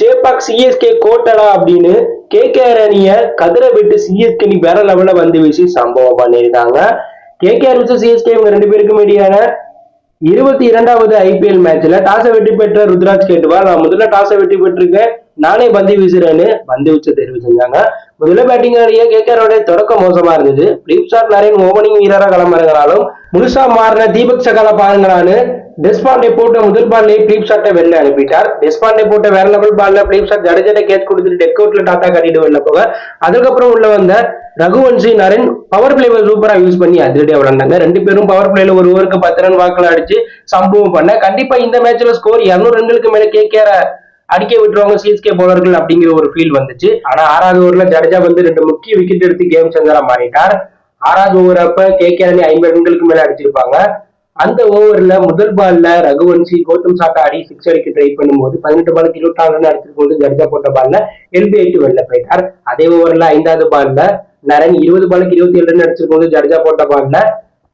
Chepauk CSK கோட்டடா அப்படின்னு KKR அணிய கதிரை விட்டு சிஎஸ்கே அணி வேற லெவல்ல வந்து வீசி சம்பவம் பண்ணியிருக்காங்க. கேகேஆர் விசஸ் சிஎஸ்கே இவங்க ரெண்டு பேருக்கும் இடையான 22வது ஐபிஎல் மேட்ச்ல டாஸை வெற்றி பெற்ற ருத்ராஜ் கேட்டுவா நான் முதல்ல டாஸை வெற்றி பெற்றிருக்கேன், நானே பந்து வீசுறேன்னு பந்து வீச்ச தெரிவு செஞ்சாங்க. முதல்ல பேட்டிங் ஆடிய கேகேஆரோட தொடக்கம் மோசமா இருந்தது. பிலிப்சாட் நரேன் ஓபனிங் வீரரா களமிறங்கினாலும் முழுசா மாறின தீபக் சகால பாருங்களான்னு டெஸ்பாண்டே போட்ட முதல் பால்லே பிலிப்சாட்டை வெளில அனுப்பிட்டார். டெஸ்பாண்டே போட்ட வேற லெவல் பால்ல பிலிப்சாட் ஜடேஜா கேட்ச் கொடுத்துட்டு டெக் அவுட்ல டாட்டா கட்டிட்டு வெளில போக, அதுக்கப்புறம் உள்ள வந்த ரகுவன்சி நரேன் பவர் பிளேவை சூப்பரா யூஸ் பண்ணி அதிரடியா விளையாண்டாங்க. ரெண்டு பேரும் பவர் பிளேல ஒரு ஓவருக்கு 10 ரன் வாக்குல அடிச்சு சம்பவம் பண்ண. கண்டிப்பா இந்த மேட்ச்ல ஸ்கோர் 200 ரன்களுக்கு மேல கேகேஆர் அடிக்க விட்டுருவாங்க சிஎஸ்கே பவுலர்கள் அப்படிங்கிற ஒரு ஃபீல் வந்துச்சு. ஆனா 6வது ஓவர்ல ஜடேஜா வந்து 2 முக்கிய விக்கெட் எடுத்து கேம் சேஞ்சரா மாறிட்டார். 6வது ஓவர் அப்ப கேகேஆர் 50 ரன்களுக்கு மேல அடிச்சிருப்பாங்க. அந்த ஓவர்ல முதல் பால்ல ரகுவன்சி கௌதம் சாக்கா அடி 6 அடிக்க ட்ரை பண்ணும்போது 18 பாலுக்கு 24 ரன் அடிச்சிருக்கும் போது ஜடேஜா போட்ட பால்ல எல்பி ஆயிட்டு வெளில போயிட்டார். அதே ஓவர்ல 5வது பால்ல நரன் 20 பாலுக்கு 27 ரன் அடிச்சிருக்கும் போது ஜடேஜா போட்ட பால்ல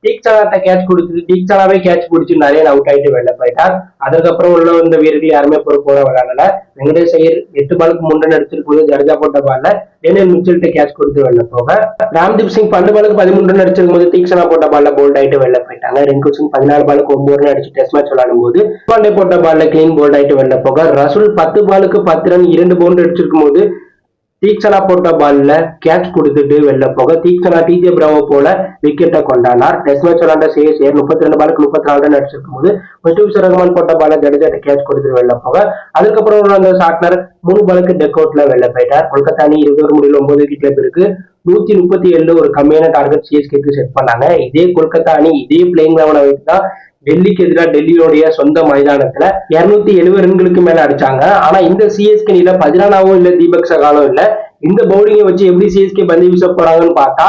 டீக்சானாட்ட கேட்ச் கொடுத்துட்டு டீக்சானாவே கேட்ச் பிடிச்சி நிறைய அவுட் ஆயிட்டு வெளில போயிட்டார். அதுக்கப்புறம் உள்ள வந்த வீரர்கள் யாருமே பொறுப்போட விளையாடல. வெங்கடேஷ் ஐயர் 8 பாலுக்கு 3 ரன் அடிச்சிருக்கும் போது ஜடேஜா போட்ட பால்ல டேனியல் மிச்சல்ட்ட கேட்ச் கொடுத்து வெளில போக, ராம்தீப் சிங் 12 பாலுக்கு 13 ரன் அடிச்சிருக்கும் போது தீக்ஷனா போட்ட பால்ல போல்ட் ஆயிட்டு வெளில போயிட்டாங்க. ரிங்கு சிங் 14 பாலுக்கு 9 ரன் அடிச்சு டெஸ்ட் மேட்ச் விளையாடும் போது பாண்டே போட்ட பால்ல கிளீன் போல்ட் ஆயிட்டு வெளில போக, ரசூல் 10 பாலுக்கு 10 ரன் 2 பவுண்டரி அடிச்சிருக்கும் போது தீக்ஷனா போட்ட பால்ல கேட்ச் கொடுத்துட்டு வெளில போக, தீக்ஷனா டிஜே பிராவோ போல விக்கெட்டை கொண்டாடினார். டெஸ்ட் மேட்ச் விளையாண்ட சேர் 32 பாலுக்கு 34 ரன் அடிச்சிருக்கும் போது முஸ்தபிசர் ரஹ்மான் போட்ட பால்ல ஜடேஜா கேட்ச் கொடுத்துட்டு வெளில போக, அதுக்கப்புறம் அந்த ஷாட்னர் 3 பாலுக்கு டெக் அவுட்ல வெளில போயிட்டார். கொல்கத்தா அணி 20 ஓவர் முடிவில் 9 விக்கெட் இருக்கு. 137 ஒரு கம்மியான டார்கெட் சிஎஸ்கேக்கு செட் பண்ணாங்க. இதே கொல்கத்தா அணி இதே பிளேயிங் லெவலை வைத்துதான் டெல்லிக்கு எதிராக டெல்லியோடைய சொந்த மைதானத்துல 270 ரன்களுக்கு மேல அடிச்சாங்க. ஆனா இந்த சிஎஸ்கே அணியில பதிரானாவும் இல்ல, தீபக் சகாலும் இல்ல. இந்த பவுலிங்கை வச்சு எப்படி சிஎஸ்கே பந்து வீச போறாங்கன்னு பார்த்தா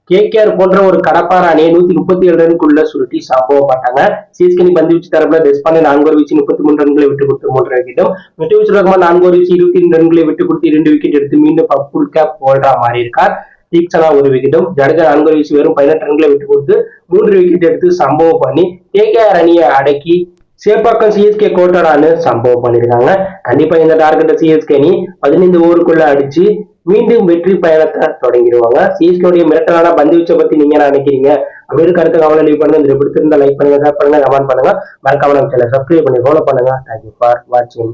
கேகேஆர் போன்ற ஒரு கடப்பார அணியை 137 ரன்குள்ள சுருட்டி சம்பவப்பட்டாங்க. சிஎஸ்கே அணி பந்து வீச்சு தரப்புல டெஸ்பாண்டே 4 ஓவர் வீச்சு 33 ரன்களை விட்டு கொடுத்து 3 விக்கெட்டும், முஸ்தபிசர் ரஹ்மான் 4 ஓவர் வீச்சு 22 ரன்களை விட்டு கொடுத்து 2 விக்கெட் எடுத்து மீண்டும் ஃபுல் கேப் போல்டா மாறி இருக்கார். தீக்ஷனா 1 விக்கெட்டும், ஜடேஜா 4 ஓவர் வீச்சு வெறும் 18 ரன்களை விட்டு கொடுத்து 3 விக்கெட் எடுத்து சம்பவம் பண்ணி கேகேஆர் அணியை அடக்கி சேப்பாக்கம் சிஎஸ்கே கோட்டடான்னு சம்பவம் பண்ணிருக்காங்க. கண்டிப்பா இந்த டார்கெட்டை சிஎஸ்கே அணி 15 ஓவருக்குள்ள அடிச்சு மீண்டும் வெற்றி பயணத்தை தொடங்கிடுவாங்க. சிஎஸ்கே மிரட்டலான பந்து வீச்சை பத்தி நீங்க என்ன நினைக்கிறீங்க அப்படின்னு கருத்து கவலை லீவ் பண்ணுங்க. இந்த பிடிச்சிருந்தா லைக் பண்ணுங்க, ஷேர் பண்ணுங்க, கமெண்ட் பண்ணுங்க. மறக்காம நம்ம சேனலை சப்ஸ்கிரைப் பண்ணி ஃபாலோ பண்ணுங்க. தேங்க்யூ ஃபார் வாட்சிங்.